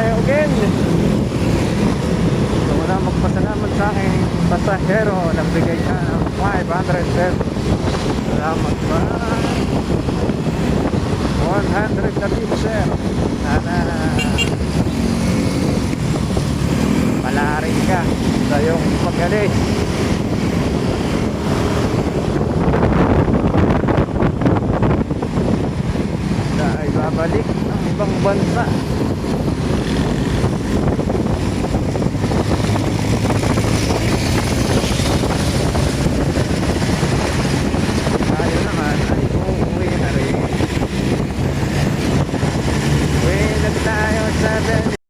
tayo again. So wala magpasalamat sa aking pasahero. Nagbigay siya ng 500 pesos. Salamat ba? 100 na tip, sir. Sana palarin ka sa iyong pag-alis. Na ay babalik ng ibang bansa.